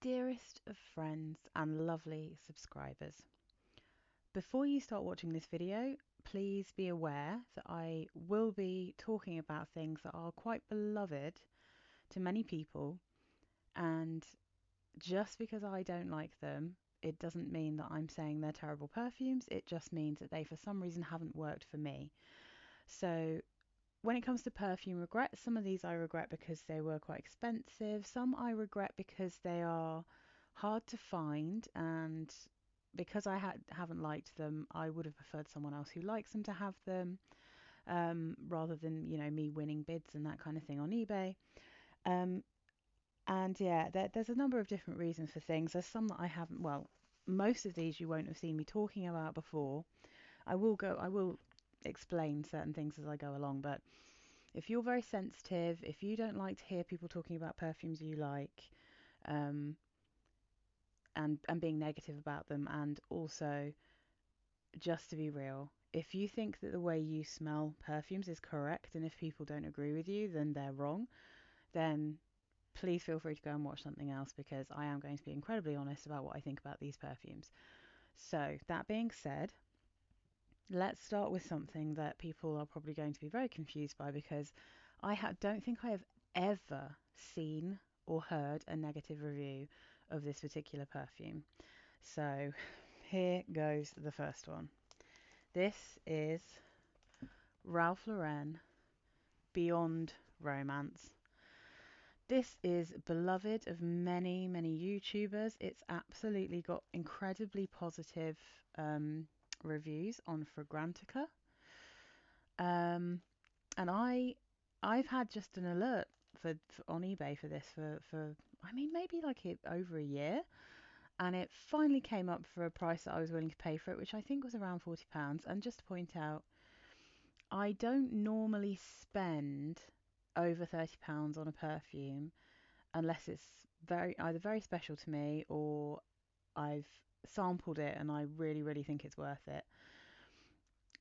Dearest of friends and lovely subscribers, before you start watching this video, please be aware that I will be talking about things that are quite beloved to many people, and just because I don't like them, it doesn't mean that I'm saying they're terrible perfumes. It just means that they for some reason haven't worked for me. So when it comes to Perfume Regrets, some of these I regret because they were quite expensive. Some I regret because they are hard to find, and because I haven't liked them, I would have preferred someone else who likes them to have them, rather than me winning bids and that kind of thing on eBay. Um, and yeah, there's a number of different reasons for things. There's some that I haven't. Well, most of these you won't have seen me talking about before. I will explain certain things as I go along, but if you're very sensitive, if you don't like to hear people talking about perfumes you like, um, and being negative about them, and also, just to be real, if you think that the way you smell perfumes is correct, and if people don't agree with you, then they're wrong, then please feel free to go and watch something else, because I am going to be incredibly honest about what I think about these perfumes. So, that being said, let's start with something that people are probably going to be very confused by, because don't think I have ever seen or heard a negative review of this particular perfume. So here goes the first one. This is Ralph Lauren Beyond Romance. This is beloved of many, many YouTubers. It's absolutely got incredibly positive reviews on Fragrantica. Um, and I've had just an alert for on eBay for this for I mean maybe like over a year, and it finally came up for a price that I was willing to pay for it, which I think was around £40. And just to point out, I don't normally spend over £30 on a perfume unless it's either very special to me, or I've sampled it and I really, really think it's worth it.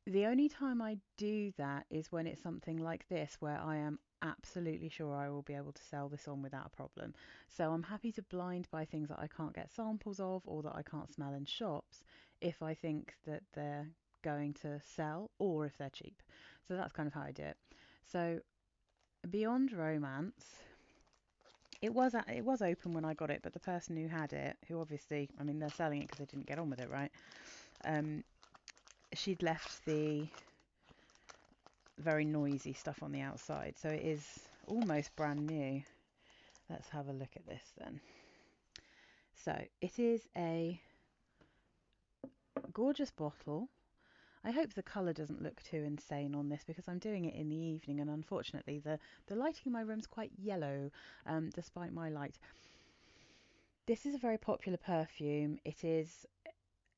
The only time I do that is when it's something like this, where I am absolutely sure I will be able to sell this on without a problem. So I'm happy to blind buy things that I can't get samples of, or that I can't smell in shops, if I think that they're going to sell, or if they're cheap. So that's kind of how I do it. So Beyond Romance, it was open when I got it, but the person who had it, who obviously, I mean, they're selling it because they didn't get on with it, right? She'd left the very noisy stuff on the outside, so it is almost brand new. Let's have a look at this then. So it is a gorgeous bottle. I hope the colour doesn't look too insane on this, because I'm doing it in the evening, and unfortunately the lighting in my room is quite yellow, despite my light. This is a very popular perfume. It is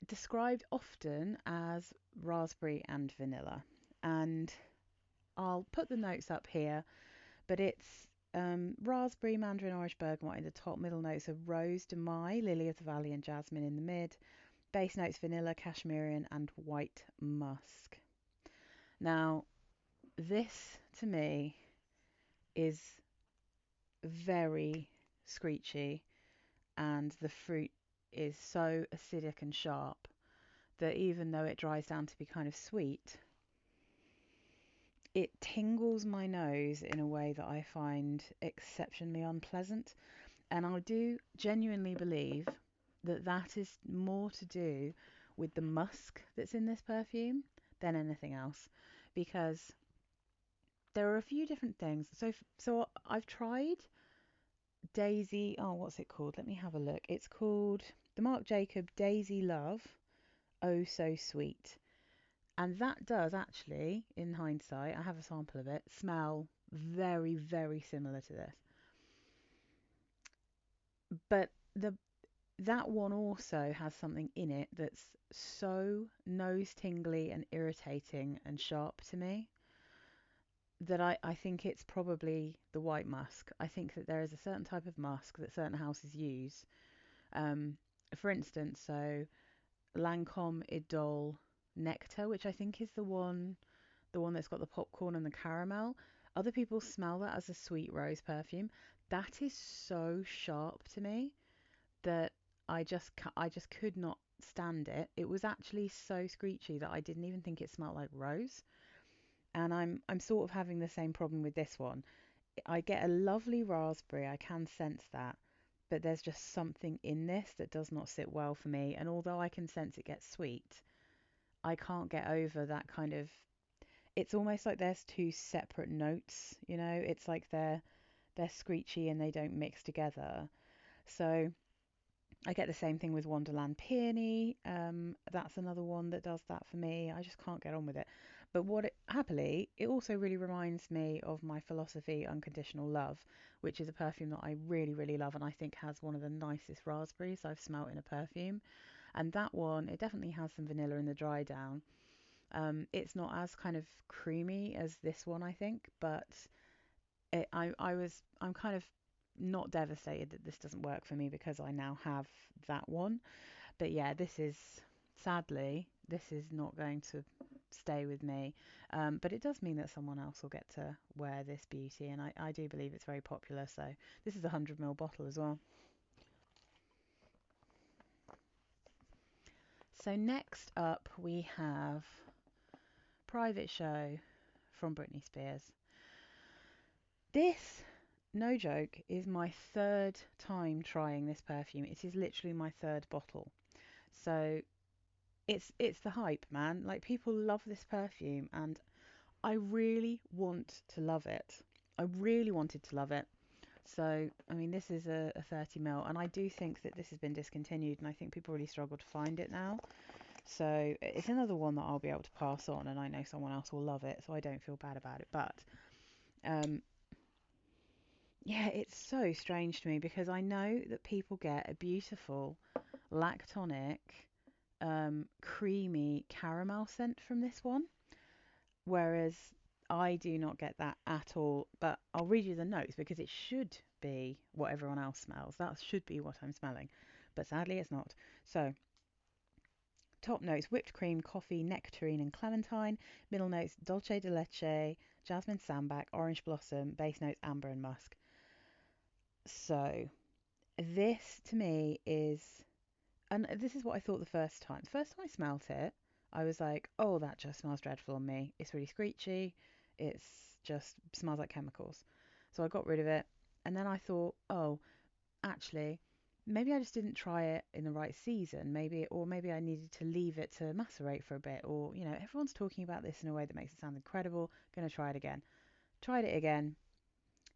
described often as raspberry and vanilla, and I'll put the notes up here, but it's raspberry, mandarin, orange, bergamot in the top, middle notes of rose, demaille, lily of the valley, and jasmine in the mid, base notes vanilla, cashmere, and white musk. Now, this to me is very screechy, and the fruit is so acidic and sharp that even though it dries down to be kind of sweet, it tingles my nose in a way that I find exceptionally unpleasant. And I do genuinely believe that that is more to do with the musk that's in this perfume than anything else, because there are a few different things. So I've tried Daisy. Oh, what's it called? Let me have a look. It's called the Marc Jacob Daisy Love Oh So Sweet. And that does actually, in hindsight, I have a sample of it, smell very, very similar to this. But that one also has something in it that's so nose tingly and irritating and sharp to me, that I think it's probably the white musk. I think that there is a certain type of musk that certain houses use. Um, for instance, so Lancome Idole Nectar, which I think is the one that's got the popcorn and the caramel. Other people smell that as a sweet rose perfume. That is so sharp to me that I just could not stand it. It was actually so screechy that I didn't even think it smelled like rose. And I'm sort of having the same problem with this one. I get a lovely raspberry, I can sense that, but there's just something in this that does not sit well for me. And although I can sense it gets sweet, I can't get over that kind of. It's almost like there's two separate notes, you know. It's like they're screechy and they don't mix together. So I get the same thing with Wonderland Peony. That's another one that does that for me. I just can't get on with it. But happily, it also really reminds me of my Philosophy Unconditional Love, which is a perfume that I really, really love and I think has one of the nicest raspberries I've smelt in a perfume. And that one, it definitely has some vanilla in the dry down. It's not as kind of creamy as this one, I think, but I'm kind of not devastated that this doesn't work for me because I now have that one. But yeah, sadly, this is not going to stay with me. But it does mean that someone else will get to wear this beauty, and I do believe it's very popular. So this is a 100 ml bottle as well. So next up we have Private Show from Britney Spears. This, no joke, is my third time trying this perfume. It is literally my third bottle. So it's the hype, man. Like, people love this perfume and I really want to love it. I really wanted to love it. So, I mean, this is a 30 ml, and I do think that this has been discontinued, and I think people really struggle to find it now. So it's another one that I'll be able to pass on, and I know someone else will love it, so I don't feel bad about it. But um, yeah, it's so strange to me because I know that people get a beautiful lactonic, creamy caramel scent from this one, whereas I do not get that at all. But I'll read you the notes because it should be what everyone else smells. That should be what I'm smelling, but sadly it's not. So, top notes: whipped cream, coffee, nectarine, and clementine. Middle notes: dulce de leche, jasmine sambac, orange blossom. Base notes: amber and musk. So, this to me is, and this is what I thought the first time. The first time I smelt it, I was like, oh, that just smells dreadful on me. It's really screechy. It's just smells like chemicals. So I got rid of it. And then I thought, oh, actually, maybe I just didn't try it in the right season. Maybe I needed to leave it to macerate for a bit. Or, everyone's talking about this in a way that makes it sound incredible. Gonna try it again. Tried it again.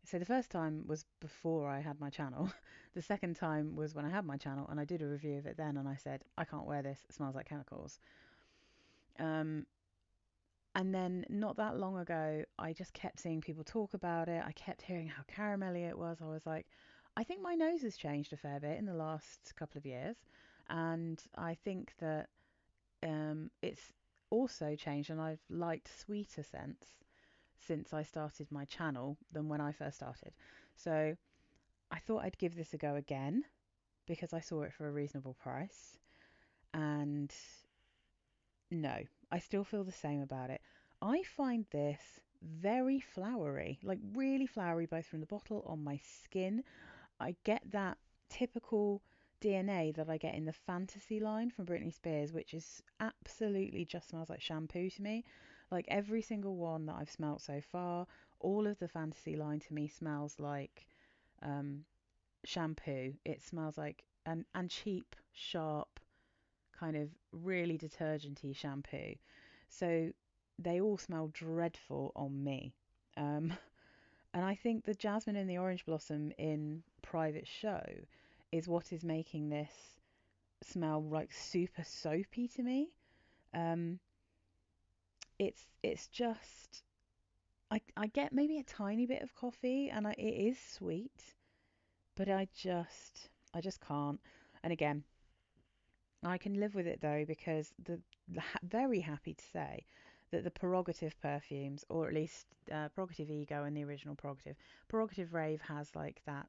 So the first time was before I had my channel. The second time was when I had my channel, and I did a review of it then, and I said, I can't wear this. It smells like chemicals. Um, and then not that long ago, I just kept seeing people talk about it. I kept hearing how caramelly it was. I was like, I think my nose has changed a fair bit in the last couple of years, and I think that it's also changed, and I've liked sweeter scents since I started my channel than when I first started. So I thought I'd give this a go again because I saw it for a reasonable price. And no, I still feel the same about it. I find this very flowery, like really flowery, both from the bottle on my skin. I get that typical DNA that I get in the Fantasy line from Britney Spears, which is absolutely just smells like shampoo to me. Like every single one that I've smelt so far, all of the Fantasy line to me smells like um, shampoo. It smells like and cheap, sharp, kind of really detergenty shampoo. So they all smell dreadful on me. Um, and I think the jasmine and the orange blossom in Private Show is what is making this smell like super soapy to me. Um, it's just I get maybe a tiny bit of coffee, and it is sweet, but I just can't. And again, I can live with it though because very happy to say that the Prerogative perfumes, or at least Prerogative Ego and the original Prerogative Rave has like that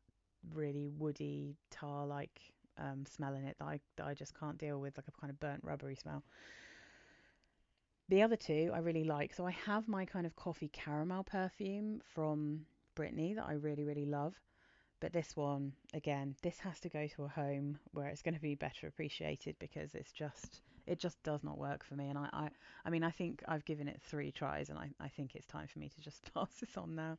really woody tar like smell in it that I just can't deal with, like a kind of burnt rubbery smell. The other two I really like. So I have my kind of coffee caramel perfume from Britney that I really, really love. But this one, again, this has to go to a home where it's going to be better appreciated, because it just does not work for me. And I mean, I think I've given it 3 tries, and I think it's time for me to just pass this on now.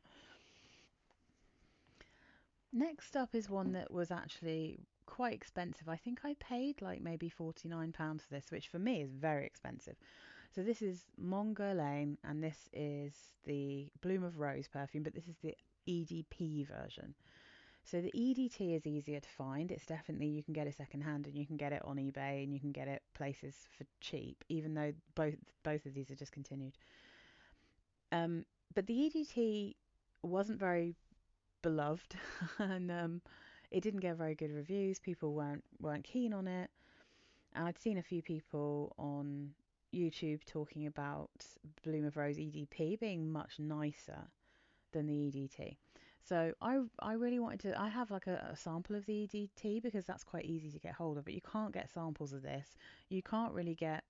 Next up is one that was actually quite expensive. I think I paid like maybe £49 for this, which for me is very expensive. So this is Mon Guerlain, and this is the Bloom of Rose perfume, but this is the EDP version. So the EDT is easier to find. It's definitely, you can get it secondhand, and you can get it on eBay, and you can get it places for cheap, even though both of these are discontinued. Um, but the EDT wasn't very beloved, and it didn't get very good reviews. People weren't keen on it, and I'd seen a few people on YouTube talking about Bloom of Rose EDP being much nicer than the EDT. So I really wanted to. I have like a sample of the EDT, because that's quite easy to get hold of, but you can't get samples of this. You can't really get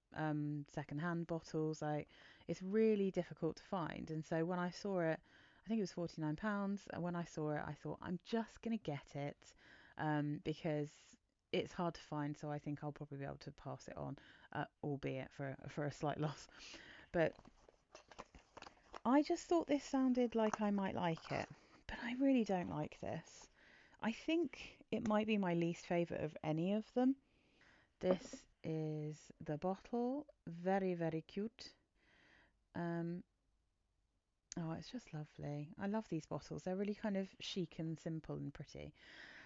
secondhand bottles. Like, it's really difficult to find. And so when I saw it, I think it was £49. And when I saw it, I thought, I'm just gonna get it, because it's hard to find. So I think I'll probably be able to pass it on, albeit for a slight loss. But I just thought this sounded like I might like it, but I really don't like this. I think it might be my least favourite of any of them. This is the bottle. Very, very cute. Um, oh, it's just lovely. I love these bottles. They're really kind of chic and simple and pretty.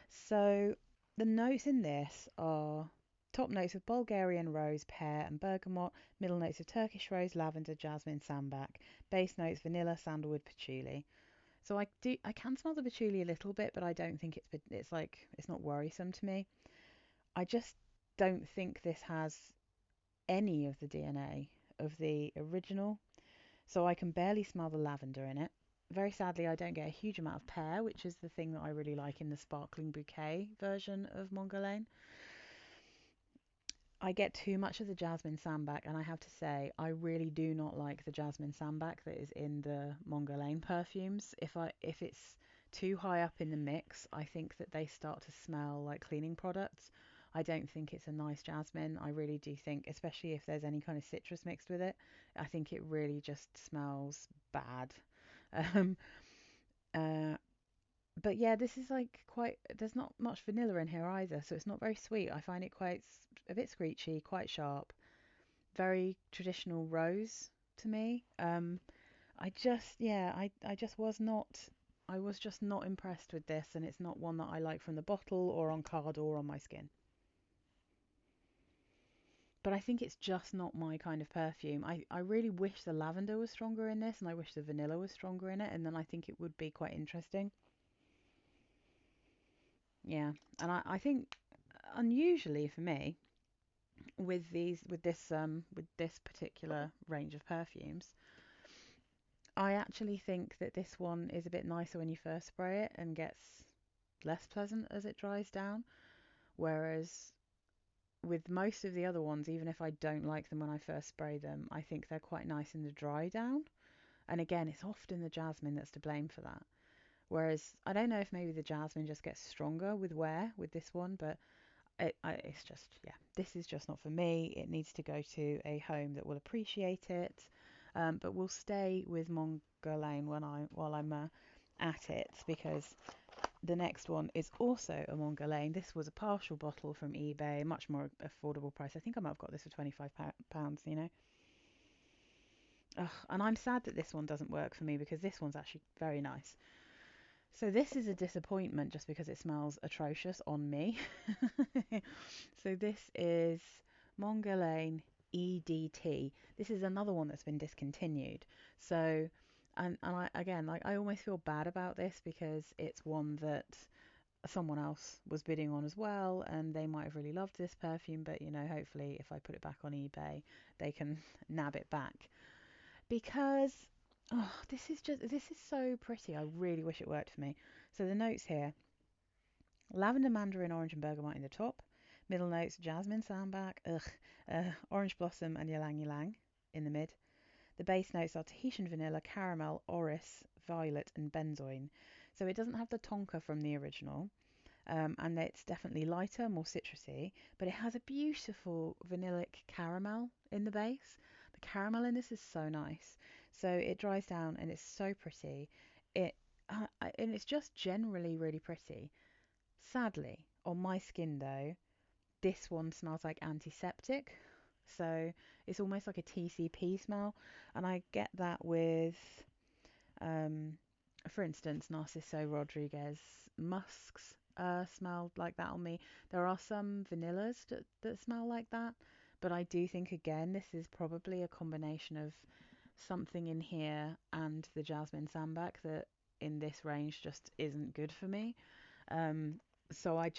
So the notes in this are top notes of Bulgarian rose, pear, and bergamot. Middle notes of Turkish rose, lavender, jasmine, sambac. Base notes vanilla, sandalwood, patchouli. So I can smell the patchouli a little bit, but I don't think it's not worrisome to me. I just don't think this has any of the DNA of the original. So I can barely smell the lavender in it. Very sadly, I don't get a huge amount of pear, which is the thing that I really like in the sparkling bouquet version of Mon Guerlain. I get too much of the jasmine sambac, and I have to say, I really do not like the jasmine sambac that is in the Mon Guerlain perfumes. If it's too high up in the mix, I think that they start to smell like cleaning products. I don't think it's a nice jasmine. I really do think, especially if there's any kind of citrus mixed with it, I think it really just smells bad. Um, uh, but yeah, this is like quite, there's not much vanilla in here either, so it's not very sweet. I find it quite a bit screechy, quite sharp, very traditional rose to me. I just was not, I was just not impressed with this, and it's not one that I like from the bottle or on card or on my skin. But I think it's just not my kind of perfume. I really wish the lavender was stronger in this, and I wish the vanilla was stronger in it, and then I think it would be quite interesting. Yeah, and I think unusually for me, with this particular range of perfumes, I actually think that this one is a bit nicer when you first spray it and gets less pleasant as it dries down. Whereas with most of the other ones, even if I don't like them when I first spray them, I think they're quite nice in the dry down. And again, it's often the jasmine that's to blame for that. Whereas I don't know if maybe the jasmine just gets stronger with wear with this one, but it's just, yeah, this is just not for me. It needs to go to a home that will appreciate it. But we'll stay with Mon Guerlain while I'm at it, because the next one is also a Mon Guerlain. This was a partial bottle from eBay, much more affordable price. I think I might have got this for £25, you know. Ugh, and I'm sad that this one doesn't work for me, because this one's actually very nice. So this is a disappointment just because it smells atrocious on me. So this is Mon Guerlain EDT. This is another one that's been discontinued. So, and I again, like, I almost feel bad about this, because it's one that someone else was bidding on as well, and they might have really loved this perfume, but you know, hopefully if I put it back on eBay, they can nab it back, because oh, this is so pretty. I really wish it worked for me. So the notes here: lavender, mandarin, orange, and bergamot in the top. Middle notes: jasmine, sambac, orange blossom, and ylang ylang in the mid. The base notes are Tahitian vanilla, caramel, orris, violet, and benzoin. So it doesn't have the tonka from the original, and it's definitely lighter, more citrusy, but it has a beautiful vanillic caramel in the base. The caramel in this is so nice. So it dries down and it's so pretty. It and it's just generally really pretty. Sadly, on my skin though, this one smells like antiseptic. So it's almost like a TCP smell, and I get that with um, for instance, Narciso Rodriguez musks smell like that on me. There are some vanillas that smell like that, but I do think again this is probably a combination of something in here and the jasmine sambac that in this range just isn't good for me. Um, so I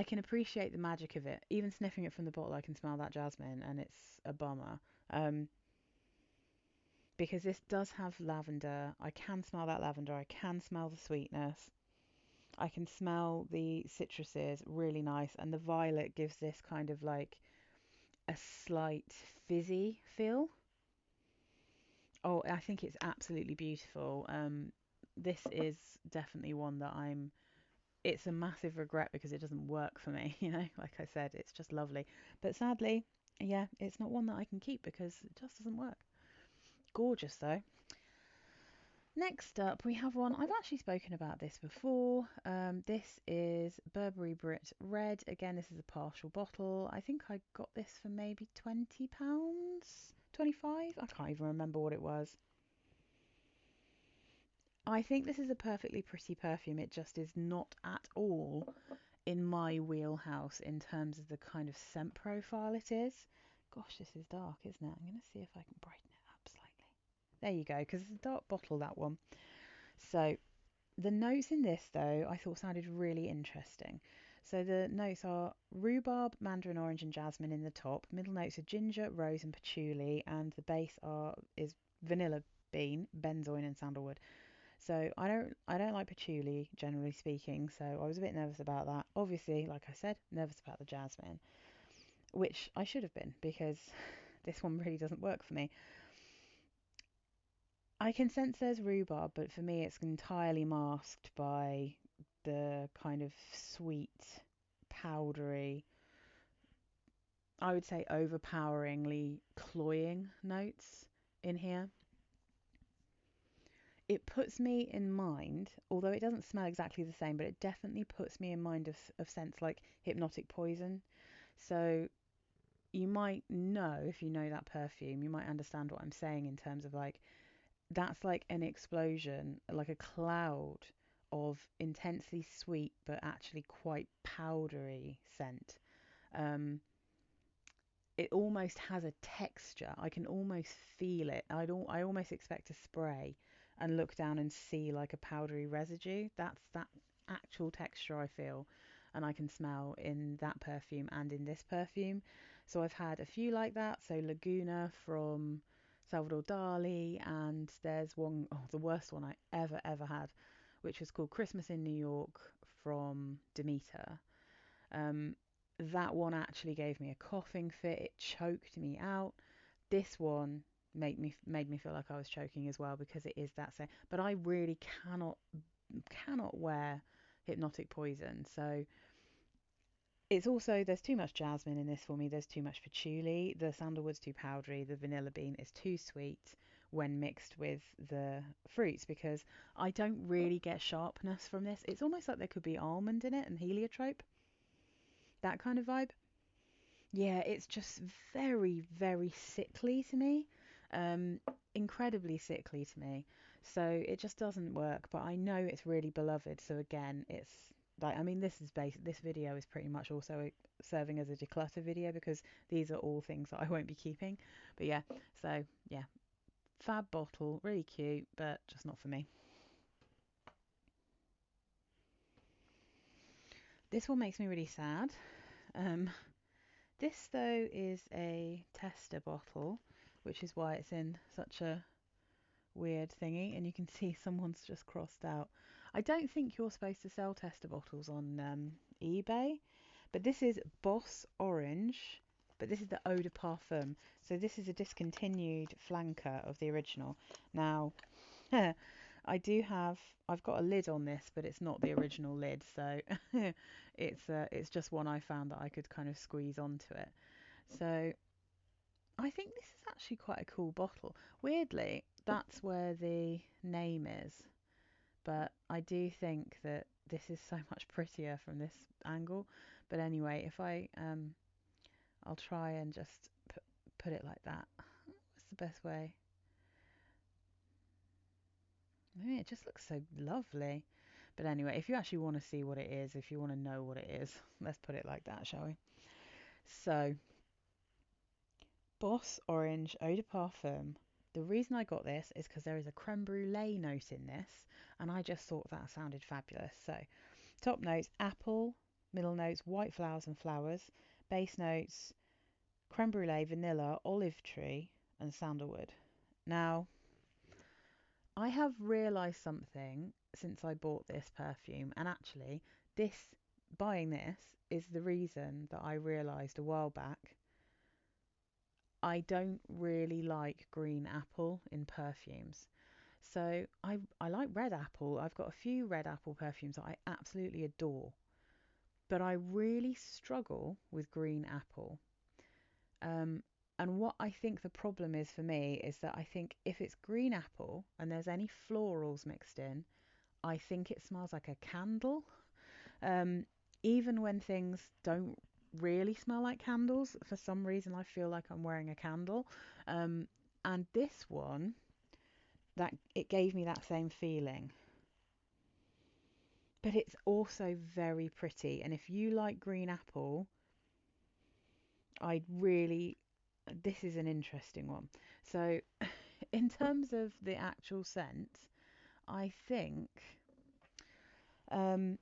can appreciate the magic of it. Even sniffing it from the bottle, I can smell that jasmine, and it's a bummer. Um, because this does have lavender. I can smell that lavender. I can smell the sweetness. I can smell the citruses, really nice. And the violet gives this kind of like a slight fizzy feel. Oh, I think it's absolutely beautiful. This is definitely one that it's a massive regret because it doesn't work for me, you know, like I said, it's just lovely. But sadly, yeah, it's not one that I can keep because it just doesn't work. Gorgeous though. Next up, we have one. I've actually spoken about this before. This is Burberry Brit Red. Again, this is a partial bottle. I think I got this for maybe £20, 25. I can't even remember what it was. I think this is a perfectly pretty perfume. It just is not at all in my wheelhouse in terms of the kind of scent profile it is. Gosh, this is dark, isn't it? I'm going to see if I can brighten it up slightly. There you go, because it's a dark bottle, that one. So the notes in this, though, I thought sounded really interesting. So the notes are rhubarb, mandarin orange, and jasmine in the top. Middle notes are ginger, rose, and patchouli, and the base is vanilla bean, benzoin, and sandalwood. So I don't like patchouli generally speaking. So I was a bit nervous about that. Obviously, like I said, nervous about the jasmine, which I should have been because this one really doesn't work for me. I can sense there's rhubarb, but for me it's entirely masked by the kind of sweet, powdery, I would say overpoweringly cloying notes in here. It puts me in mind, although it doesn't smell exactly the same, but it definitely puts me in mind of scents like hypnotic poison. So you might know, if you know that perfume, you might understand what I'm saying in terms of like that's like an explosion, like a cloud of intensely sweet but actually quite powdery scent. Um, it almost has a texture. I can almost feel it. I almost expect to spray and look down and see like a powdery residue. That's that actual texture I feel and I can smell in that perfume and in this perfume. So I've had a few like that. So Laguna from Salvador Dali, and there's one, oh, the worst one I ever had, which was called Christmas in New York from Demeter. Um, that one actually gave me a coughing fit. It choked me out. This one made me feel like I was choking as well because it is that same. But I really cannot wear hypnotic poison. So it's also there's too much jasmine in this for me. There's too much patchouli. The sandalwood's too powdery. The vanilla bean is too sweet when mixed with the fruits because I don't really get sharpness from this. It's almost like there could be almond in it and heliotrope, that kind of vibe. Yeah, it's just very sickly to me. Um, Incredibly sickly to me. So it just doesn't work, but I know it's really beloved. So again, it's like I mean this video is pretty much also serving as a declutter video because these are all things that I won't be keeping. But yeah, so yeah, fab bottle, really cute, but just not for me. This one makes me really sad. Um, This, though, is a tester bottle, which is why it's in such a weird thingy, and you can see someone's just crossed out. I don't think you're supposed to sell tester bottles on eBay, but this is Boss Orange but this is the Eau de Parfum. So this is a discontinued flanker of the original. Now, I've got a lid on this, but it's not the original lid, so it's just one I found that I could kind of squeeze onto it. So I think this is actually quite a cool bottle. Weirdly, that's where the name is, but I do think that this is so much prettier from this angle. But anyway, if I'll try and just put it like that. What's the best way? Maybe it just looks so lovely. But anyway, if you actually want to see what it is, if you want to know what it is, let's put it like that, shall we? So, Boss Orange Eau de Parfum. The reason I got this is because there is a creme brulee note in this, and I just thought that sounded fabulous. So, top notes apple, middle notes white flowers and flowers, base notes creme brulee, vanilla, olive tree, and sandalwood. Now, I have realised something since I bought this perfume, and actually, this buying this is the reason that I realised a while back I don't really like green apple in perfumes. So I like red apple. I've got a few red apple perfumes that I absolutely adore, but I really struggle with green apple. Um, and what I think the problem is for me is that I think if it's green apple and there's any florals mixed in, I think it smells like a candle. Um, Even when things don't really smell like candles, for some reason I feel like I'm wearing a candle. Um, and this one, that it gave me that same feeling. But it's also very pretty. And if you like green apple, I really, this is an interesting one. So, in terms of the actual scent, I think um,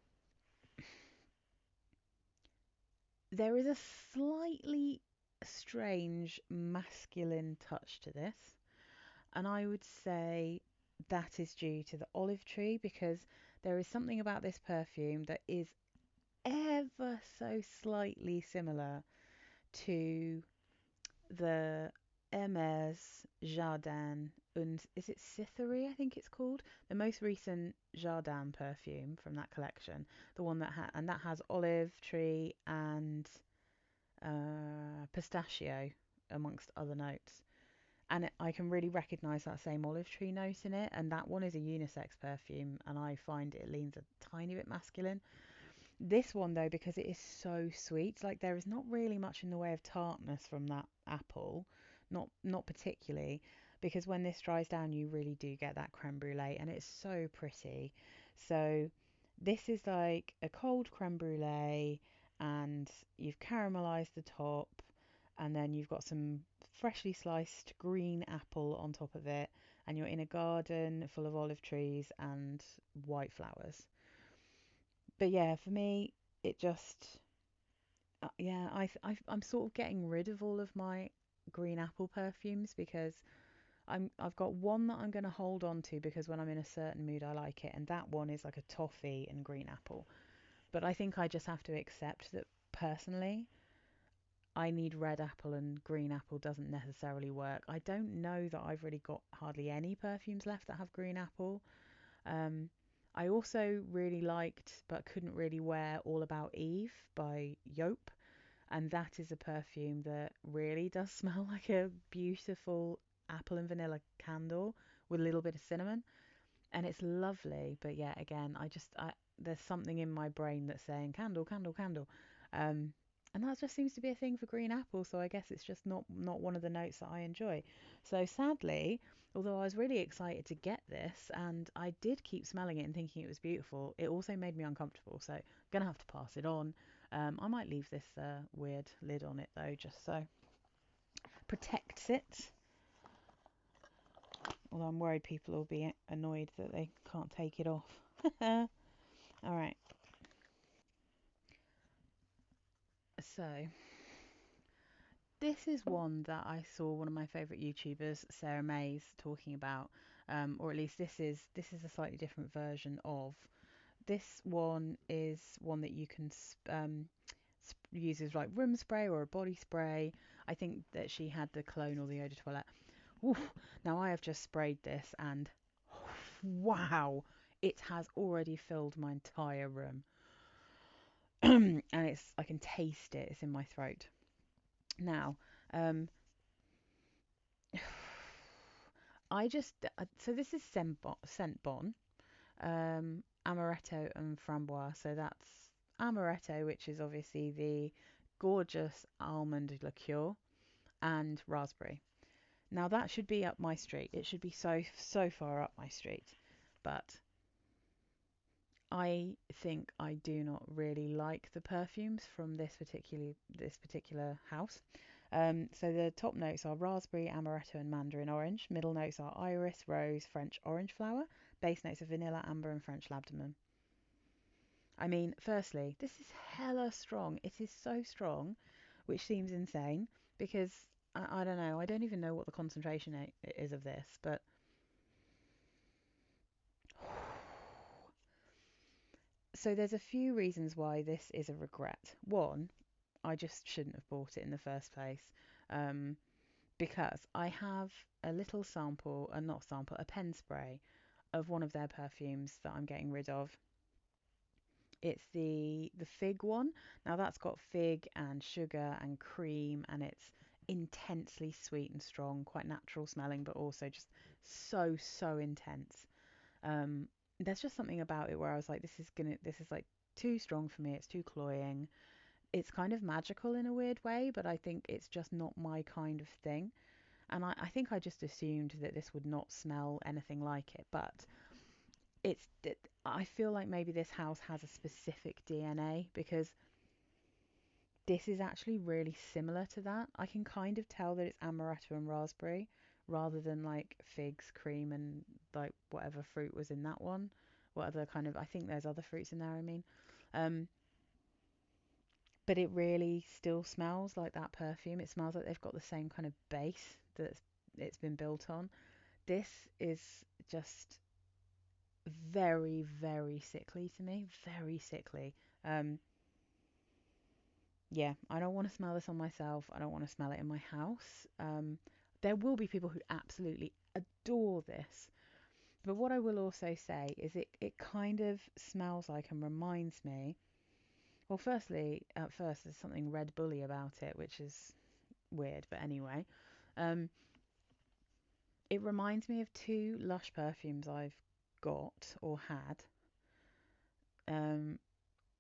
there is a slightly strange masculine touch to this, and I would say that is due to the olive tree because there is something about this perfume that is ever so slightly similar to the Hermes Jardin and is it Cytherea? I think it's called the most recent Jardin perfume from that collection. The one that has olive tree and pistachio amongst other notes. And I can really recognise that same olive tree note in it. And that one is a unisex perfume, and I find it leans a tiny bit masculine. This one though, because it is so sweet, like there is not really much in the way of tartness from that apple, not particularly, because when this dries down, you really do get that creme brulee, and it's so pretty. So this is like a cold creme brulee, and you've caramelized the top, and then you've got some freshly sliced green apple on top of it, and you're in a garden full of olive trees and white flowers. But yeah, for me, it just yeah, I'm sort of getting rid of all of my green apple perfumes because I've got one that I'm going to hold on to because when I'm in a certain mood I like it, and that one is like a toffee and green apple. But I think I just have to accept that personally I need red apple and green apple doesn't necessarily work. I don't know that I've really got hardly any perfumes left that have green apple. Um, I also really liked but couldn't really wear All About Eve by Yope, and that is a perfume that really does smell like a beautiful apple and vanilla candle with a little bit of cinnamon, and it's lovely. But yeah, again, there's something in my brain that's saying candle, candle, candle. Um, and that just seems to be a thing for green apple, so I guess it's just not one of the notes that I enjoy. So sadly, although I was really excited to get this and I did keep smelling it and thinking it was beautiful, it also made me uncomfortable. So I'm gonna have to pass it on. I might leave this weird lid on it though, just so protects it. Although I'm worried people will be annoyed that they can't take it off. All right. So this is one that I saw one of my favourite YouTubers, Sarah Mays, talking about, or at least this is a slightly different version of. This one is one that you can uses like room spray or a body spray. I think that she had the cologne or the eau de toilette. Oof. Now I have just sprayed this and wow, it has already filled my entire room. And I can taste it. It's in my throat. Now, um, so this is Scent Bon, Amaretto and Framboise. So that's Amaretto, which is obviously the gorgeous almond liqueur, and raspberry. Now that should be up my street. It should be so far up my street. But I think I do not really like the perfumes from this particular house. So the top notes are raspberry, amaretto, and mandarin orange. Middle notes are iris, rose, French orange flower. Base notes are vanilla, amber, and French labdanum. I mean, firstly, this is hella strong. It is so strong, which seems insane because I don't know. I don't even know what the concentration is of this, but so there's a few reasons why this is a regret. One, I just shouldn't have bought it in the first place, um, because I have a little sample, not sample, a pen spray of one of their perfumes that I'm getting rid of. It's the fig one. Now that's got fig and sugar and cream, and it's intensely sweet and strong, quite natural smelling, but also just so intense. Um, there's just something about it where I was like, this is like too strong for me. It's too cloying. It's kind of magical in a weird way, but I think it's just not my kind of thing. And I think I just assumed that this would not smell anything like it, but I feel like maybe this house has a specific DNA because this is actually really similar to that. I can kind of tell that it's amaretto and raspberry rather than like figs, cream, and like whatever fruit was in that one. What other kind of, I think there's other fruits in there, I mean. Um, but it really still smells like that perfume. It smells like they've got the same kind of base that it's been built on. This is just very sickly to me. Very sickly. Um, yeah, I don't want to smell this on myself. I don't want to smell it in my house. There will be people who absolutely adore this. But what I will also say is it kind of smells like and reminds me. Well, firstly, at first, there's something Red Bully about it, which is weird. But anyway, um, it reminds me of two Lush perfumes I've got or had. Um,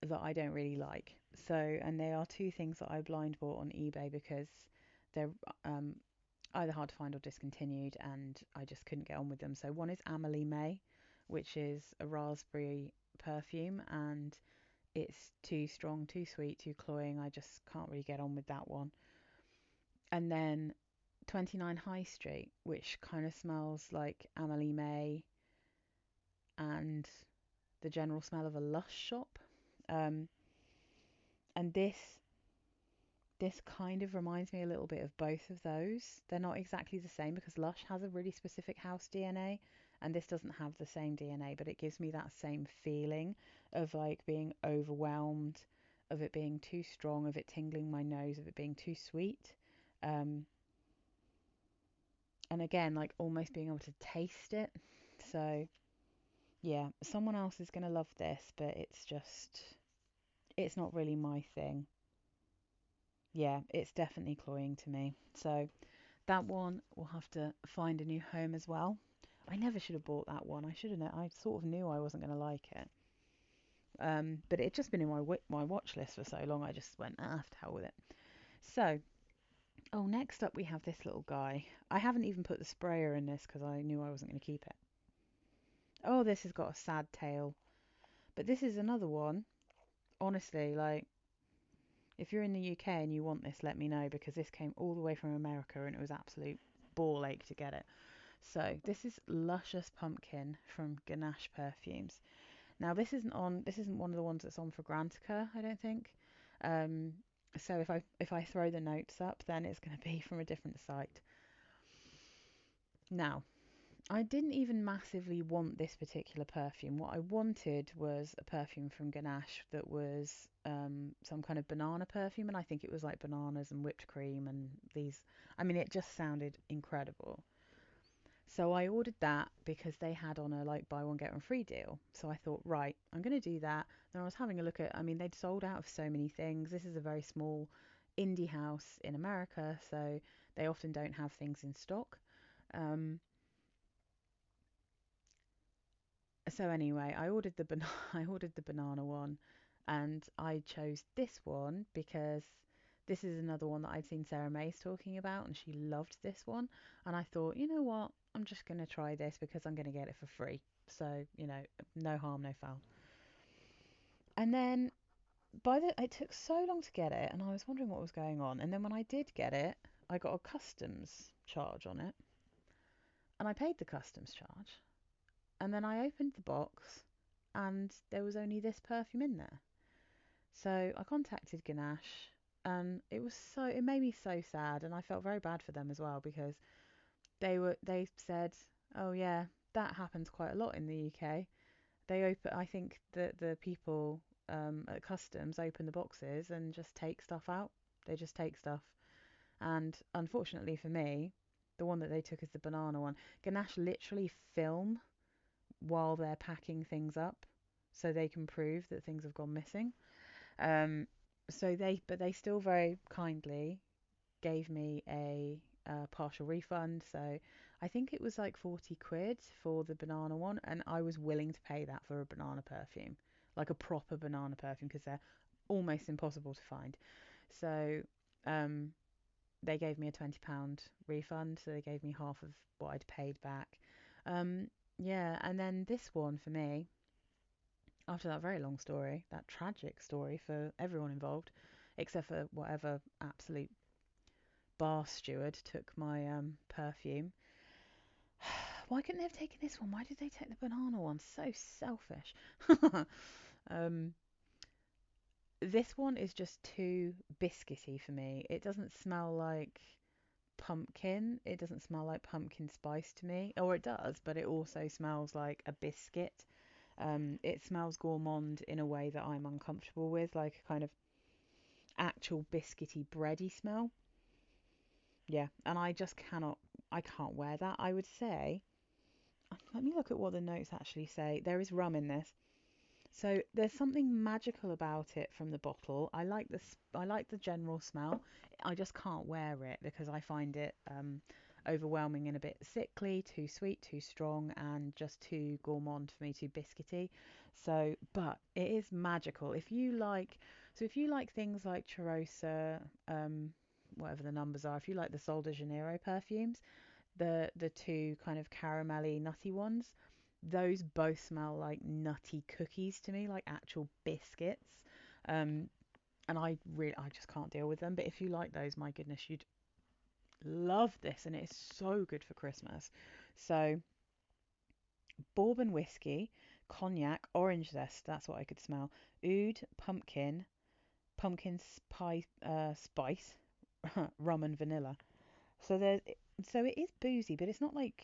that I don't really like. So, and they are two things that I blind bought on eBay because they're um, either hard to find or discontinued, and I just couldn't get on with them. So, one is Amelie May, which is a raspberry perfume, and it's too strong, too sweet, too cloying. I just can't really get on with that one. And then 29 High Street, which kind of smells like Amelie May and the general smell of a Lush shop. Um, and this kind of reminds me a little bit of both of those. They're not exactly the same because Lush has a really specific house DNA and this doesn't have the same DNA, but it gives me that same feeling of like being overwhelmed, of it being too strong, of it tingling my nose, of it being too sweet. Um, and again, like almost being able to taste it. So, yeah, someone else is going to love this, but it's not really my thing. Yeah, it's definitely cloying to me. So that one will have to find a new home as well. I never should have bought that one. I should have known. I sort of knew I wasn't going to like it. But it had just been in my watch list for so long. I just went, to hell with it. So, oh, next up we have this little guy. I haven't even put the sprayer in this because I knew I wasn't going to keep it. Oh, this has got a sad tale. But this is another one. Honestly, like, if you're in the UK and you want this, let me know because this came all the way from America and it was absolute ball ache to get it. So this is Luscious Pumpkin from Ganache Perfumes. Now this isn't one of the ones that's on for Grantica, I don't think. Um, so if I throw the notes up, then it's going to be from a different site. Now, I didn't even massively want this particular perfume. What I wanted was a perfume from Ganache that was some kind of banana perfume, and I think it was like bananas and whipped cream and these. I mean, it just sounded incredible. So I ordered that because they had on a like buy one get one free deal. So I thought, right, I'm going to do that. Then I was having a look at, I mean, they'd sold out of so many things. This is a very small indie house in America, so they often don't have things in stock. Um, so anyway, I ordered the banana one, and I chose this one because this is another one that I'd seen Sarah May's talking about, and she loved this one. And I thought, you know what, I'm just gonna try this because I'm gonna get it for free. So no harm, no foul. And then it took so long to get it, and I was wondering what was going on. And then when I did get it, I got a customs charge on it, and I paid the customs charge. And then I opened the box and there was only this perfume in there. So I contacted Ganache and it made me so sad, and I felt very bad for them as well because they said, "Oh yeah, that happens quite a lot in the UK." I think that the people at customs open the boxes and just take stuff out. They just take stuff. And unfortunately for me, the one that they took is the banana one. Ganache literally film while they're packing things up so they can prove that things have gone missing. Um, but they still very kindly gave me a partial refund. So I think it was like 40 quid for the banana one, and I was willing to pay that for a banana perfume, like a proper banana perfume, because they're almost impossible to find. So um, they gave me a £20 refund, so they gave me half of what I'd paid back. Um, yeah, and then this one for me, after that very long story, that tragic story for everyone involved, except for whatever absolute bar steward took my perfume. Why couldn't they have taken this one? Why did they take the banana one? So selfish. um, this one is just too biscuity for me. It doesn't smell like pumpkin. It doesn't smell like pumpkin spice to me. Or it does, but it also smells like a biscuit. It smells gourmand in a way that I'm uncomfortable with, like a kind of actual biscuity bready smell. Yeah, and I can't wear that. I would say, let me look at what the notes actually say. There is rum in this. So there's something magical about it from the bottle. I like the general smell. I just can't wear it because I find it overwhelming and a bit sickly, too sweet, too strong, and just too gourmand for me, too biscuity. So, but it is magical. If you like things like Charosa, whatever the numbers are, if you like the Sol de Janeiro perfumes, the two kind of caramelly nutty ones, those both smell like nutty cookies to me, like actual biscuits. Um, and I just can't deal with them. But if you like those, my goodness, you'd love this, and it's so good for Christmas. So bourbon whiskey, cognac, orange zest. That's what I could smell. Oud, pumpkin spice, rum and vanilla. So there's so it is boozy, but it's not like,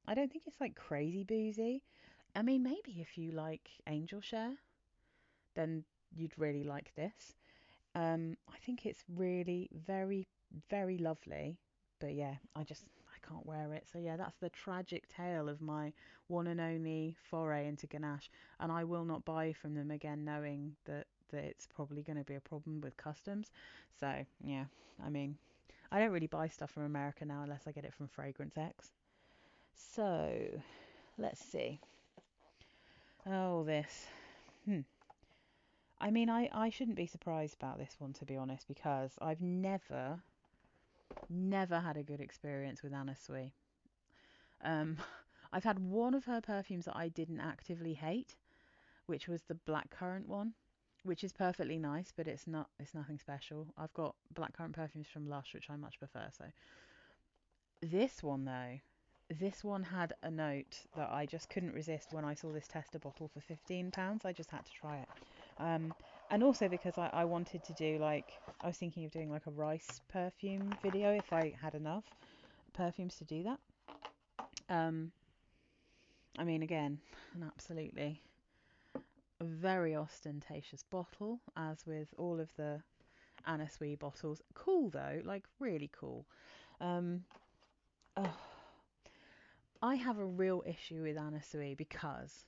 I don't think it's like crazy boozy. I mean, maybe if you like angel share, then you'd really like this. I think it's really very, very lovely. But yeah, I can't wear it. So yeah, that's the tragic tale of my one and only foray into Ganache. And I will not buy from them again, knowing that it's probably going to be a problem with customs. So yeah, I mean, I don't really buy stuff from America now unless I get it from Fragrance X. So let's see. Oh, this. Hmm. I mean, I shouldn't be surprised about this one, to be honest, because I've never had a good experience with Anna Sui. Um, I've had one of her perfumes that I didn't actively hate, which was the blackcurrant one, which is perfectly nice, but it's nothing special. I've got blackcurrant perfumes from Lush, which I much prefer. So this one though, this one had a note that I just couldn't resist when I saw this tester bottle for £15. I just had to try it. And also because I wanted to do I was thinking of doing like a rice perfume video if I had enough perfumes to do that. Um, I mean, again, an absolutely very ostentatious bottle, as with all of the Anna Sui bottles. Cool though, like really cool. Um, oh, I have a real issue with Anna Sui because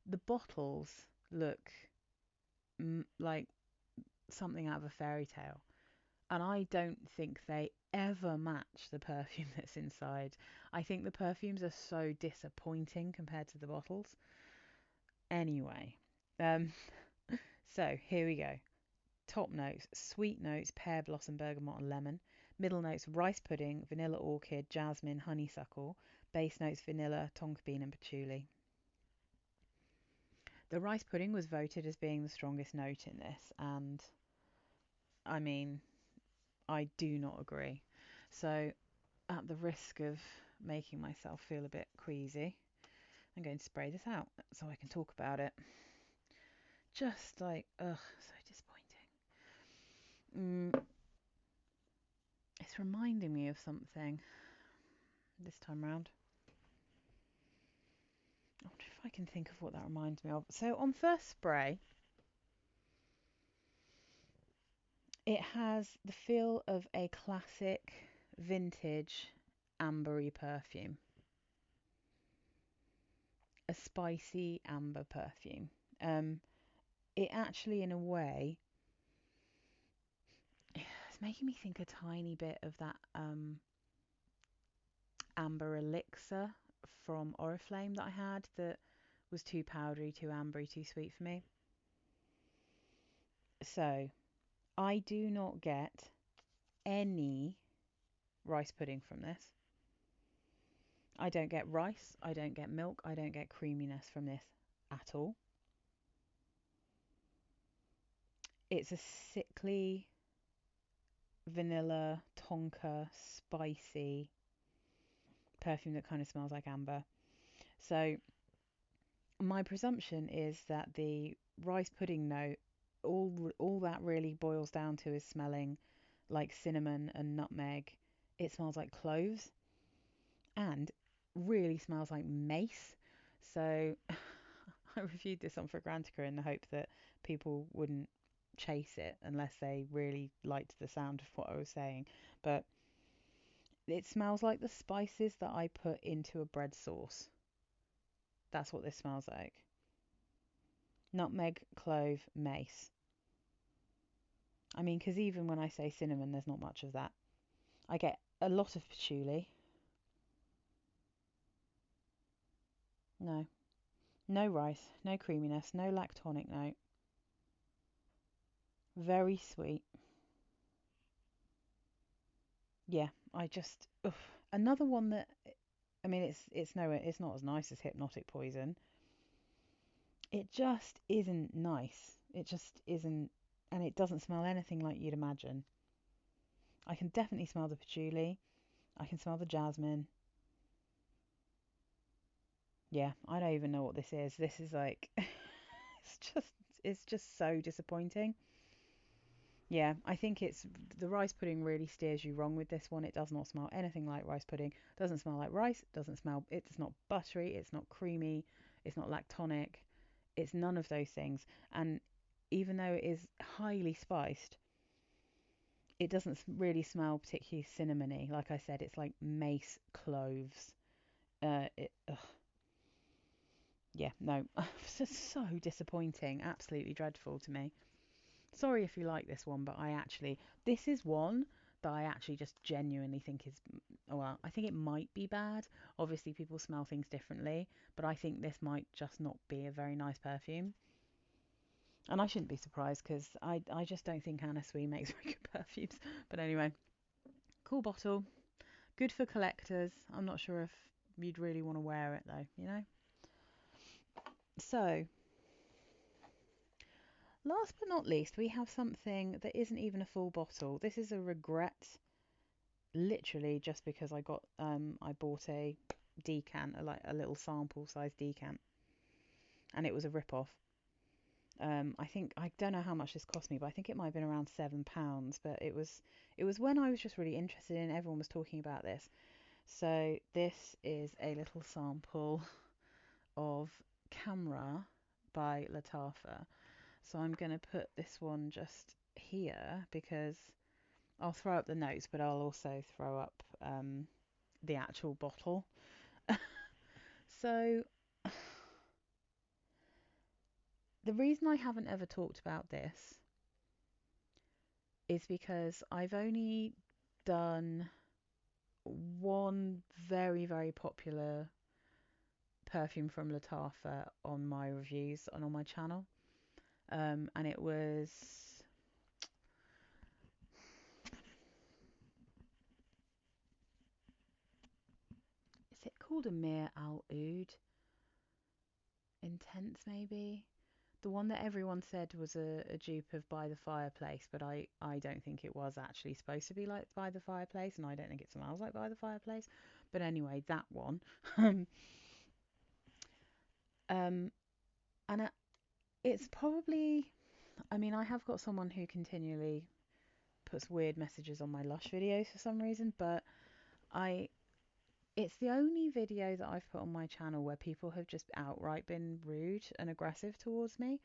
the bottles look like something out of a fairy tale, and I don't think they ever match the perfume that's inside. I think the perfumes are so disappointing compared to the bottles. Anyway, um, so here we go. Top notes: sweet notes, pear blossom, bergamot, and lemon. Middle notes: rice pudding, vanilla orchid, jasmine, honeysuckle. Base notes: vanilla, tonka bean, and patchouli. The rice pudding was voted as being the strongest note in this, and I mean, I do not agree. So, at the risk of making myself feel a bit queasy, I'm going to spray this out so I can talk about it. Just like, ugh, so disappointing. It's reminding me of something this time round. I wonder if I can think of what that reminds me of. So on first spray, it has the feel of a classic vintage ambery perfume. A spicy amber perfume. It actually, in a way, it's making me think a tiny bit of that amber elixir from Oriflame that I had that was too powdery, too ambery, too sweet for me. So I do not get any rice pudding from this. I don't get rice, I don't get milk, I don't get creaminess from this at all. It's a sickly vanilla, tonka, spicy perfume that kind of smells like amber. So my presumption is that the rice pudding note, all that really boils down to is smelling like cinnamon and nutmeg. It smells like cloves and really smells like mace. So I reviewed this on Fragrantica in the hope that people wouldn't chase it unless they really liked the sound of what I was saying. But it smells like the spices that I put into a bread sauce. That's what this smells like. Nutmeg, clove, mace. I mean, because even when I say cinnamon, there's not much of that. I get a lot of patchouli. No. No rice, no creaminess, no lactonic note. Very sweet. Yeah, I just ugh. Another one that I mean it's not as nice as Hypnotic Poison. It just isn't nice. It just isn't, and it doesn't smell anything like you'd imagine. I can definitely smell the patchouli. I can smell the jasmine. Yeah, I don't even know what this is. This is like it's just so disappointing. Yeah, I think it's the rice pudding really steers you wrong with this one. It does not smell anything like rice pudding. Doesn't smell like rice. It's not buttery. It's not creamy. It's not lactonic. It's none of those things. And even though it is highly spiced, it doesn't really smell particularly cinnamony. Like I said, it's like mace, cloves. Yeah, no, it's just so disappointing. Absolutely dreadful to me. Sorry if you like this one, but this is one that I actually just genuinely think is, well, I think it might be bad. Obviously, people smell things differently, but I think this might just not be a very nice perfume. And I shouldn't be surprised because I just don't think Anna Sui makes very good perfumes. But anyway, cool bottle. Good for collectors. I'm not sure if you'd really want to wear it though, you know? So, last but not least, we have something that isn't even a full bottle. This is a regret, literally just because I bought a decant, like a little sample size decant, and it was a rip off. I think I don't know how much this cost me, but I think it might have been around £7. But it was when I was just really interested in. Everyone was talking about this, so this is a little sample Khamrah by Lattafa. So I'm going to put this one just here because I'll throw up the notes, but I'll also throw up the actual bottle. So the reason I haven't ever talked about this is because I've only done one very, very popular perfume from Lattafa on my reviews and on my channel. And it was... Is it called Amir Al-Oud? Intense, maybe? The one that everyone said was a dupe of By the Fireplace, but I don't think it was actually supposed to be like By the Fireplace, and I don't think it smells like By the Fireplace. But anyway, that one. um, and it's probably, I mean, I have got someone who continually puts weird messages on my Lush videos for some reason, but it's the only video that I've put on my channel where people have just outright been rude and aggressive towards me,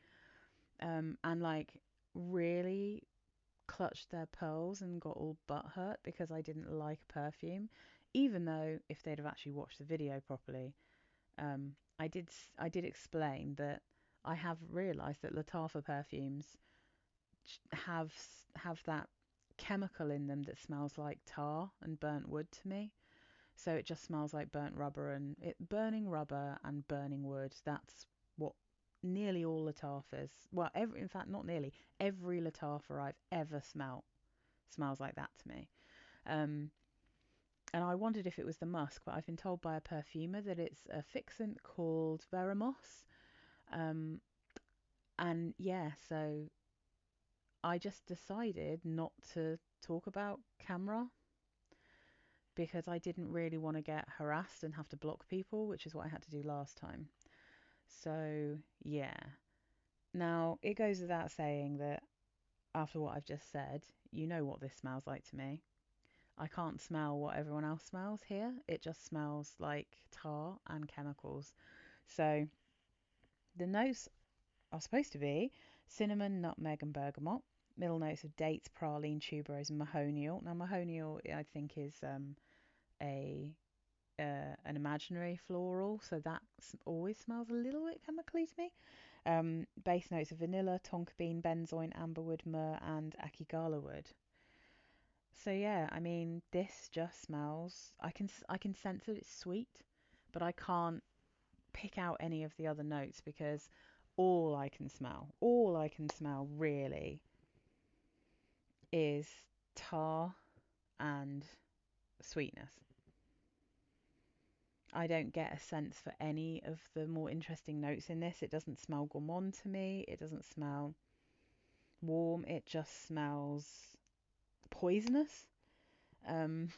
and like really clutched their pearls and got all butthurt because I didn't like a perfume, even though if they'd have actually watched the video properly, I did explain that I have realised that Lattafa perfumes have have that chemical in them that smells like tar and burnt wood to me. So it just smells like burning rubber and burning wood. That's what nearly all Lattafas, well, in fact, not nearly, every Lattafa I've ever smelt smells like that to me. Um, and I wondered if it was the musk, but I've been told by a perfumer that it's a fixant called Veramos. Um, and yeah, so I just decided not to talk about Khamrah because I didn't really want to get harassed and have to block people, which is what I had to do last time. So, yeah. Now, it goes without saying that after what I've just said, you know what this smells like to me. I can't smell what everyone else smells here. It just smells like tar and chemicals. So, the notes are supposed to be cinnamon, nutmeg, and bergamot. Middle notes of dates, praline, tuberose, and mahonial. Now, mahonial, I think, is a an imaginary floral, so that always smells a little bit chemically to me. Base notes of vanilla, tonka bean, benzoin, amberwood, myrrh, and akigala wood. So yeah, I mean, this just smells. I can sense that it's sweet, but I can't pick out any of the other notes because all I can smell really is tar and sweetness. I don't get a sense for any of the more interesting notes in this. It doesn't smell gourmand to me. It doesn't smell warm. It just smells poisonous. Um,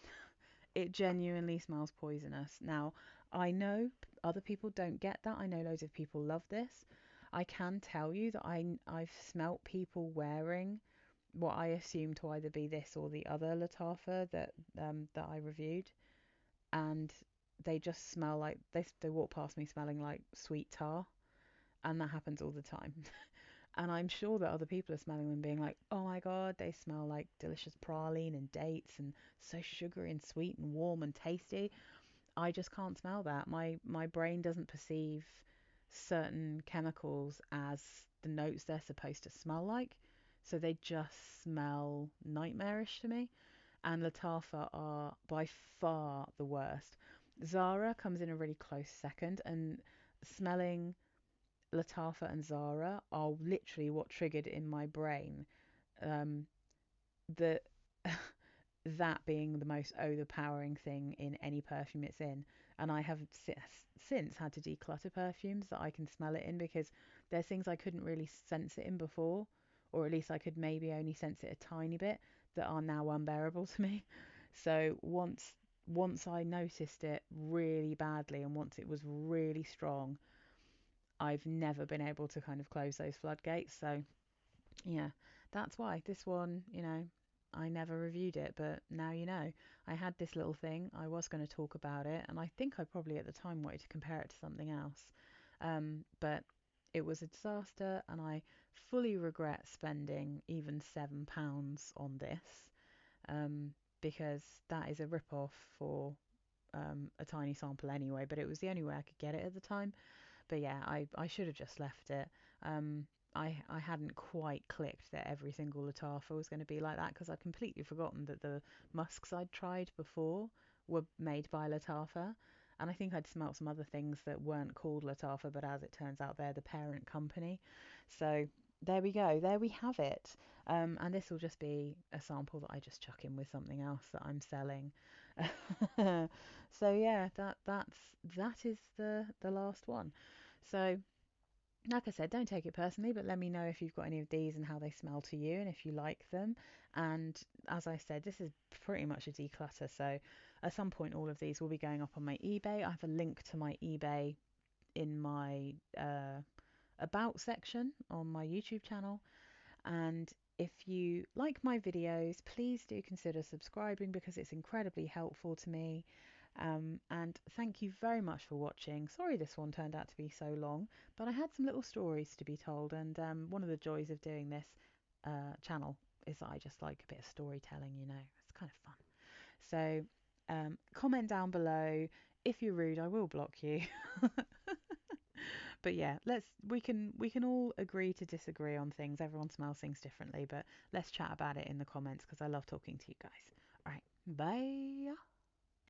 it genuinely smells poisonous. Now, I know other people don't get that. I know loads of people love this. I can tell you that I've smelt people wearing what I assume to either be this or the other Lattafa that I reviewed, and they just smell like they walk past me smelling like sweet tar, and that happens all the time. And I'm sure that other people are smelling them being like, oh my god, they smell like delicious praline and dates and so sugary and sweet and warm and tasty. I just can't smell that. My brain doesn't perceive certain chemicals as the notes they're supposed to smell like, so they just smell nightmarish to me. And Lattafa are by far the worst. Zara comes in a really close second, and smelling Lattafa and Zara are literally what triggered in my brain um, the that being the most overpowering thing in any perfume it's in. And I have since had to declutter perfumes that I can smell it in because there's things I couldn't really sense it in before, or at least I could maybe only sense it a tiny bit, that are now unbearable to me. So once I noticed it really badly and once it was really strong, I've never been able to kind of close those floodgates. So yeah, that's why this one, I never reviewed it, but now you know. I had this little thing, I was going to talk about it, and I think I probably at the time wanted to compare it to something else. But it was a disaster, and I fully regret spending even £7 on this, um, because that is a rip-off for a tiny sample anyway. But it was the only way I could get it at the time. But yeah, I should have just left it. Um, I hadn't quite clicked that every single Lattafa was going to be like that, because I'd completely forgotten that the musks I'd tried before were made by Lattafa. And I think I'd smelt some other things that weren't called Lattafa, but as it turns out, they're the parent company. So there we go. There we have it. And this will just be a sample that I just chuck in with something else that I'm selling. So yeah, that is the last one. So like I said, don't take it personally, but let me know if you've got any of these and how they smell to you and if you like them. And as I said, this is pretty much a declutter, so at some point all of these will be going up on my eBay. I have a link to my eBay in my about section on my YouTube channel. And if you like my videos, please do consider subscribing, because it's incredibly helpful to me. And thank you very much for watching. Sorry this one turned out to be so long, but I had some little stories to be told, and one of the joys of doing this channel is that I just like a bit of storytelling, you know. It's kind of fun. So comment down below. If you're rude, I will block you. But yeah, we can all agree to disagree on things. Everyone smells things differently, but let's chat about it in the comments, because I love talking to you guys. All right, bye.